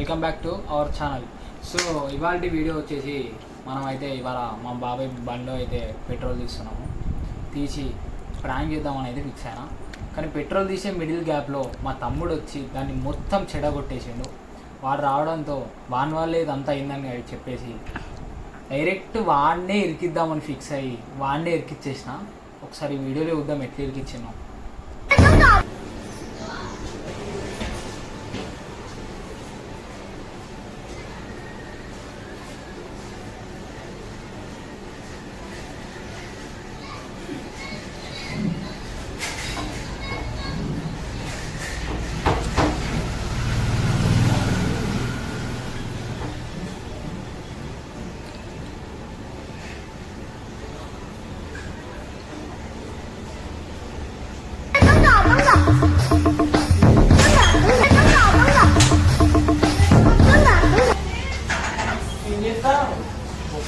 Welcome back to our channel. So ఇవాళ video వచ్చేసి మనమైతే ఇవాళ మా బాబాయ్ బండిలో అయితే పెట్రోల్ తీస్తున్నాము. తీసి ప్రాంక్ చేద్దామని అయితే ఫిక్స్ అయినా. కానీ పెట్రోల్ తీసే మిడిల్ గ్యాప్లో మా తమ్ముడు వచ్చి దాన్ని మొత్తం చెడగొట్టేసిండు. వాడు రావడంతో వాని వాళ్ళే ఇదంతా అయిందని చెప్పేసి డైరెక్ట్ వాడినే ఇరికిద్దామని ఫిక్స్ అయ్యి వాడినే ఇరికిచ్చేసిన. ఒకసారి వీడియోలో చూద్దాం ఎట్లా ఇరికిచ్చినాం.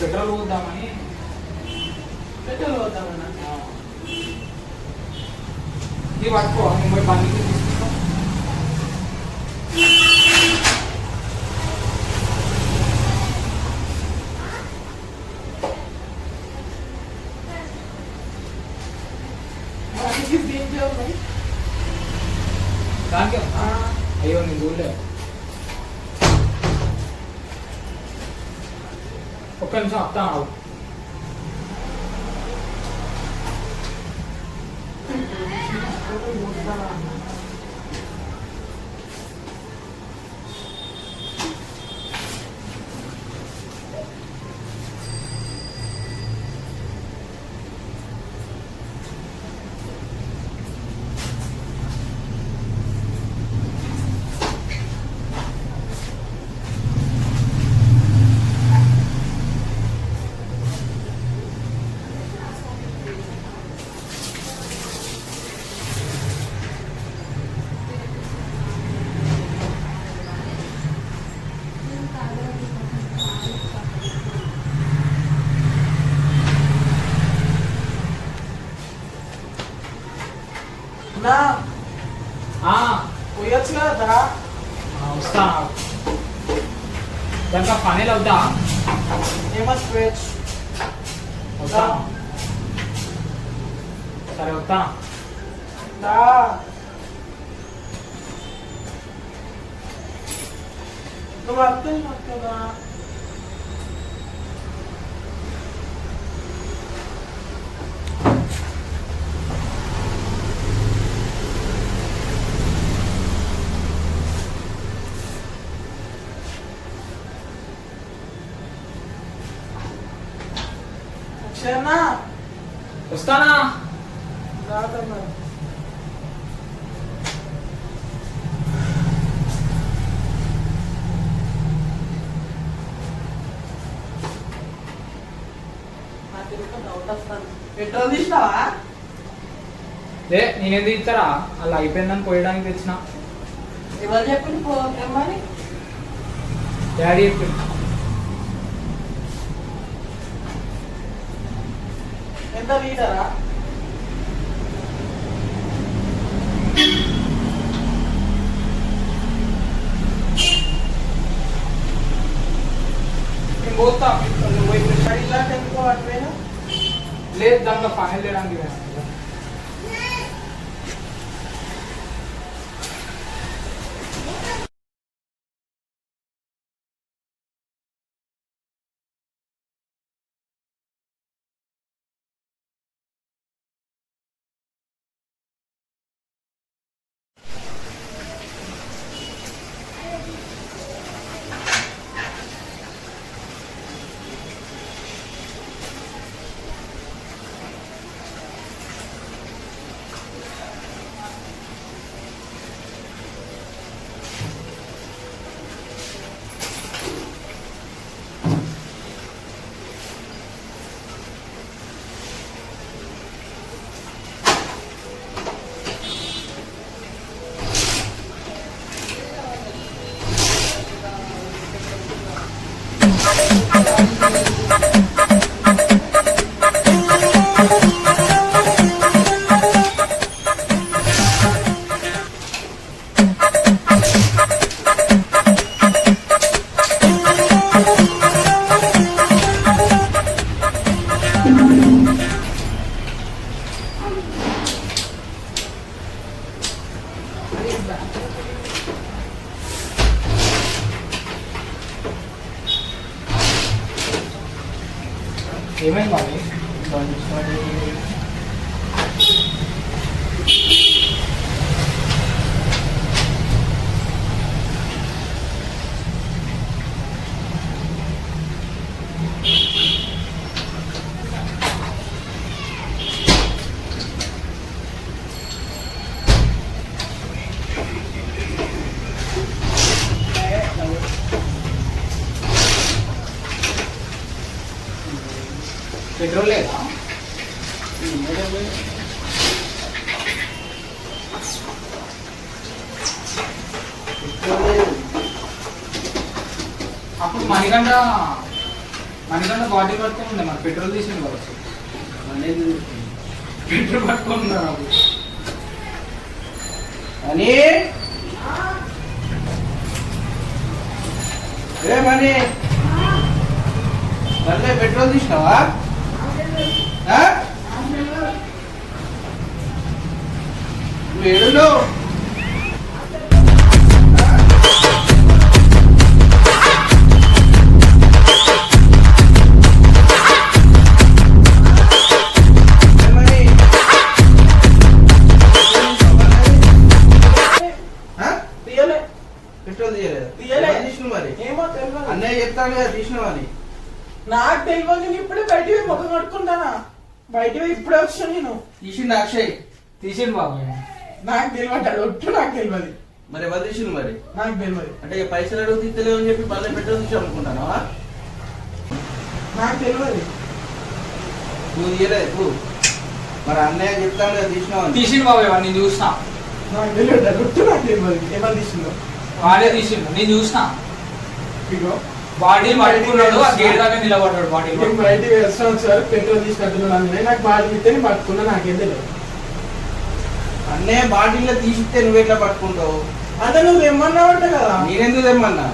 పెట్రోల్ పోద్దామని ఇది పట్టుకో, ముంబై బండికి తీసుకుంటాం. దానికి అయ్యో నేను చూడలే. ఒక్క నిమిషం వస్తాను. పోయొచ్చు కదా, వస్తాను. దాంట్లో ఫైనల్ అవుతా ఏమొచ్చు వస్తాను. సరే వస్తా. నువ్వు అర్థం కదా. వస్తానా? పెట్రోల్ తీసినావా? లే, నేనేది ఇస్తారా అలా అయిపోయిందని పోయడానికి తెచ్చిన. ఎవరు చెప్పింది పోమని? డాడీ చెప్పింది. ఎంత లీటరా? నేను పోతా. ఇలాంటి ఎందుకో అటువైనా లేదు, దాంట్లో ఫైనల్ చేయడానికి. ఏమైంది బాబు? పెట్రోల్ లేదా? అప్పుడు మణిగంట బాటిల్ పట్టుకొని ఉండే మన పెట్రోల్ తీసింది కావచ్చు. పెట్రోల్ పట్టుకొని ఉన్నారు అప్పుడు. అని ఏమని మళ్ళీ పెట్రోల్ తీసినావా? నువ్వు ఏడులో పెట్రోల్ తీయలేదు మరి ఏమో తెలియదు. అన్నయ్య చెప్తాను కదా తీసినావని. నాకు తెలియదు. నేను ఇప్పుడే బయటికి ముఖం కట్టుకుంటానా? బయటికి ఇప్పుడే వచ్చా నేను. తీసిండు అక్షయ్. తీసిండు బాబు. నాకు తెలియదు. ఒట్టు నాకు తెలియదు. మరి ఎవరు తీసిండు మరి? నాకు తెలియదు. అంటే పైసలు అడుగు తీస్తలేవు అని చెప్పి మళ్ళీ పెట్రోల్ తీసి అనుకుంటానా? నాకు తెలియదు. నువ్వు తీయలేదు. మరి అన్నయ్య చెప్తాను కదా తీసినావు. తీసిండు బాబు. నేను చూసినా. నాకు తెలియదు. ఒట్టు నాకు తెలియదు. ఎవరు తీసిందో వాడే తీసిండు. నేను చూసినా. ఇగో బాడీ పట్టుకున్నాడు. ఆ గేట్ దాకా నిలబడ్డాడు. బాడీ బయటికి వేస్తాను సార్. పెట్రోల్ తీసుకుంటున్నాను. నాకు బాడీ ఇస్తే పట్టుకున్నా. నాకేం తెలియదు. అన్నయ్య బాటిల్లో తీసిస్తే నువ్వు ఎట్లా పట్టుకుంటావు? అంటే నువ్వు తెమ్మన్నావు అంట కదా. నేనెందుకు తెమ్మన్నా?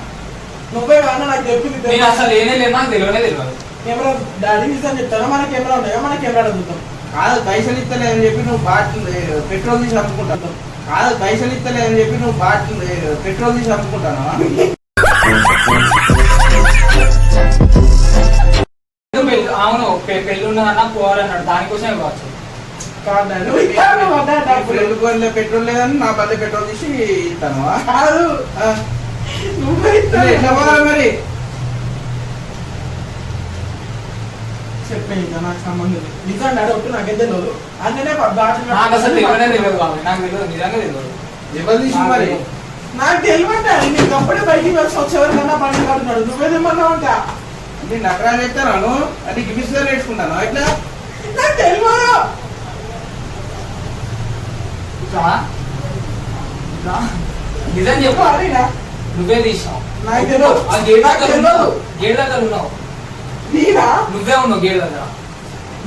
నువ్వే కాదు నాకు చెప్పింది. నేను అసలు లేనే లేదు. నాకు తెలియనే తెలియదు. కెమెరా డాడీ తీసాను చెప్తాను. మన కెమెరా ఉన్నాయా? మన కెమెరా అడుగుతాం. కాదు పైసలు ఇస్తలే అని చెప్పి నువ్వు బాటిల్ పెట్రోల్ తీసి అమ్ముకుంటావు. కాదు పైసలు ఇస్తలే అని చెప్పి నువ్వు బాటిల్ పెట్రోల్ తీసి అమ్ముకుంటాను. అవును పెళ్లి ఉన్నదన్నా పోవాలన్నాడు. దానికోసం ఇవ్వచ్చు. ఫ్రెండ్ కోరిలో పెట్రోల్ లేదని నా బల్ల పెట్రోల్ తీసి ఇస్తాను. కాదు ఎట్లా పోవాలి మరి? చెప్పే ఇంకా నాకు సంబంధం లేదు. నిజంగా ఒట్టు నాకేం తెలియదు. అందుకనే నాకు అసలు తెలియనే తెలియదు బాబు. నాకు తెలియదు. నిజంగా తెలియదు. ఎవరు తీసి మరి? నాకు తెలియట. నీకు అప్పుడే బయటికి వచ్చేవరకన్నా పండుగ కడుతున్నాడు. నువ్వేదేమన్నా ఉంటా అంటే నకరాలు చెప్తాను. అంటే గిఫ్ట్స్ నేర్చుకుంటాను. ఎట్లా? నాకు తెలియదు. నిజం చెప్పు. అదేనా నువ్వే తీసినావు. నాకు తెలియదు. ఆ గేట్ దగ్గర ఉన్నావు. గేట్ దగ్గర ఉన్నావు. నీనా? నువ్వే ఉన్నావు గేట్ దగ్గర.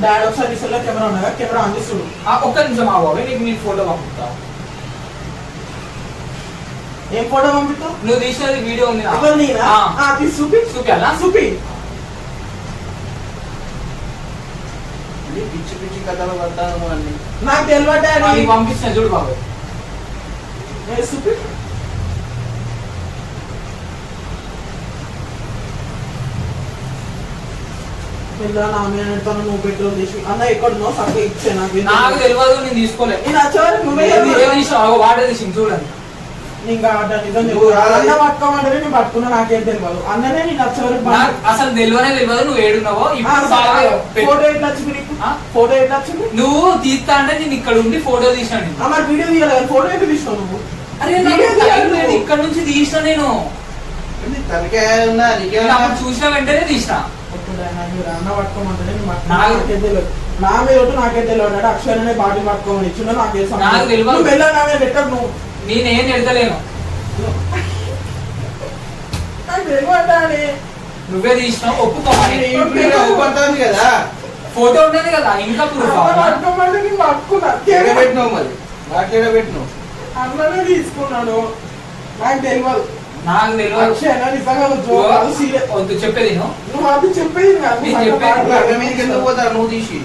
డాడీ ఒకసారి తీసుకెళ్ళి కెమెరా ఉన్నాయా? కెమెరా ఆన్ చేస్తుడు. ఒక్క నిమిషం ఆ బాబు. నీకు నేను ఫోటో పంపుతా. ఏం ఫోటో పంపిస్తావు? నువ్వు తీసినది వీడియో ఉంది. ఎవరు నీనా? చూపి చూపించాలా? చూపి. పిచ్చి పిచ్చి కథలు పడతాను అన్ని. నాకు తెలియదు. పంపిస్తున్నా చూడు బాబు. చూపి. నువ్వు పెట్రోల్ తీసి అన్న ఎక్కడున్నావు? సరిగ్గా ఇచ్చే నాకు తెలియదు. నేను తీసుకోలేదు. నేను వచ్చేవారు నువ్వే వాటర్ తీసి చూడండి. అన్న పట్టుకోమంటే నేను పట్టుకున్నా. నాకేం తెలియదు. అన్ననే నేను వచ్చేవారు అసలు తెలియనే తెలియదు. నువ్వు ఏడున్నావో. ఫోటో ఎట్లా వచ్చింది నీకు? ఫోటో ఎట్లా వచ్చింది? నువ్వు తీస్తా అంటే నేను ఇక్కడ ఉండి ఫోటో తీసాను. మరి వీడియో తీయాలి. ఫోటో ఎట్లా తీసినావు నువ్వు? అరే ఇక్కడ నుంచి తీసిన నేను. తనకే ఉన్నా నీకేమన్నా చూసిన వెంటనే తీసిన. అన్న పట్టుకోమంటే నాకేం తెలియదు. నా మీద నాకేం తెలియదు. అక్షరనే బాటిల్ పట్టుకోమని ఇచ్చిందో నాకు తెలియదు. వెళ్ళా నా మీద పెట్టకు నువ్వు. నేనేం ఎడతలేను. నువ్వే తీసినావు. ఒప్పుకోమని కదా. ఫోటో ఉండేది కదా. ఇంకా ప్రూఫ్ పెట్టినావు మరి. నాకేడ పెట్టినావు? అన్ననే తీసుకున్నాను. నాకు తెలియదు. నాకు తెలియదు. వద్దు చెప్పేది నువ్వు అది చెప్పేది ఎందుకు పోతారు నువ్వు తీసి?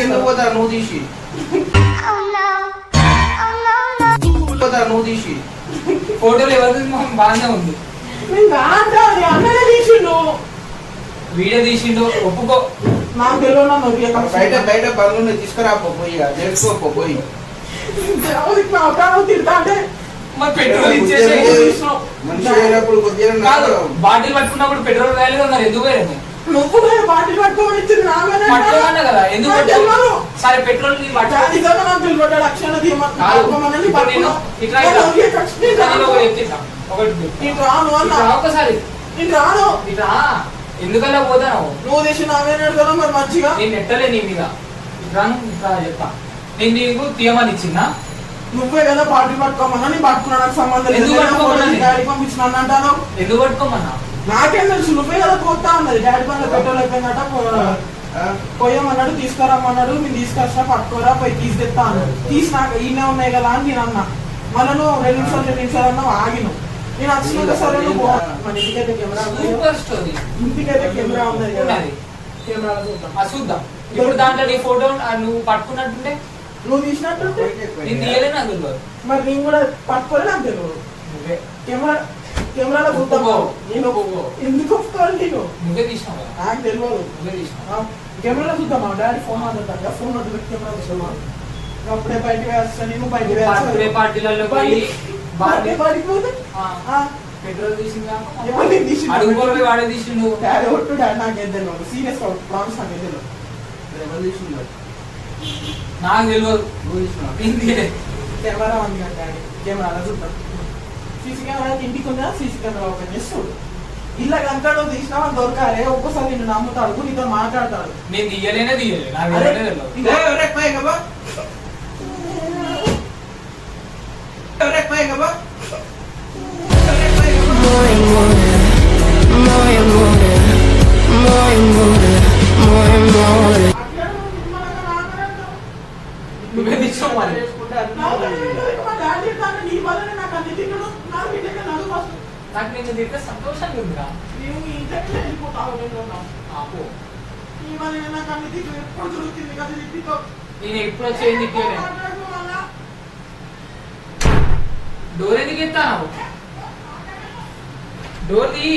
ఎందుకు పోతారు నువ్వు తీసి? పోతారు నువ్వు తీసి? ఫోటోలు ఎవరిది బాగానే ఉంది. అన్ననే తీసిండు. వీడియో తీసిండు ఒప్పుకో. నాకు తెలియదు నన్ను బయట బయట పనులు తీసుకురా పోయి నేర్చుకో పోయి తిడతా అంటే మరి పెట్రోల్ ఇచ్చేసి మనిషి అయినప్పుడు కొద్దిగా కాదు బాటిల్ పట్టుకున్నప్పుడు పెట్రోల్ వేయలేదు మరి ఎందుకు వేరే నువ్వు బాటిల్ పట్టుకోమని ఇచ్చింది పట్టుకోమన్నా కదా ఎందుకు సరే పెట్రోల్ ఒకసారి రాను ఇట్లా ఎందుకలా పోతావు నువ్వు తెచ్చి నావేనా మరి మంచిగా నేను ఎట్టలే నీ మీద రాను ఇట్లా చెప్తా నేను నీకు తీయమని ఇచ్చిందా నువ్వే కదా బాటిల్ పట్టుకోమన్నా నేను పట్టుకున్నా నాకు సంబంధం లేదు డాడీ పంపించిన అంటాను ఎందుకు పట్టుకోమన్నా నాకేం తెలుసు నువ్వే కదా పోతా అన్నది డాడీ పనులు పెట్రోల్ అయిపోయిందట పోయామన్నాడు తీసుకురామన్నాడు నేను తీసుకొచ్చినా పట్టుకోరా పోయి తీసుకెళ్తా అన్నాడు తీసినాక ఈయనే ఉన్నాయి కదా అని నేను అన్నా మళ్ళీ నువ్వు 2 నిమిషాలు అన్నావు ఆగిను నేను వచ్చినాక సరే నువ్వు మన ఇంటికైతే కెమెరా ఇంటికైతే కెమెరా ఉన్నది కదా కెమెరా చూద్దాం ఇప్పుడు దాంట్లో నీ ఫోటో నువ్వు పట్టుకున్నట్టుంటే నువ్వు తీసినట్టుంటే నేను తీయలే నాకు తెలియదు మరి నేను కూడా పట్టుకోలే నాకు తెలియదు కెమెరా కెమెరాలో చూద్దాం నేను ఎందుకు ఒప్పుకోవాలి నేను నువ్వే తీసినావు నాకు తెలియదు నువ్వే తీసినావు కెమెరా చూద్దామా డాడీ ఫోన్ మాట్లాడతా ఫోన్ వద్దు కెమెరా చూద్దామా అప్పుడే బయటకు వేస్తా నేను బయటకు బర్త్డే పార్టీలలో పోయి బయటకు పోతే పెట్రోల్ తీసిందా ఎవరిని తీసి అడుగుకోవాలి వాడే తీసిండు డాడీ ఒట్టు డాడీ నాకేం తెలియదు సీరియస్ ప్రామిస్ నాకేం తెలియదు ఎవరు తీసుకున్నారు నాకు తెలియదు కెమెరా ఉంది కదా డాడీ కెమెరా చూద్దాం సీసీ కెమెరా ఇంటికి ఉందా సీసీ కెమెరా ఓపెన్ చేసి చూడు ఇలా కనుక నువ్వు తీసినావా దొరకాలే ఒక్కసారి నిన్ను నమ్ముతాడు నీతో మాట్లాడతాడు నేను తీయలేనే తీయలేదు నాకు తెలియదు నువ్వే తీసుకో మరి నాకు నేను తింటే సంతోషంగా ఉందిరా నేను ఎప్పుడు వచ్చేది డోర్ ఎందుకు ఎత్తాను డోర్ తీ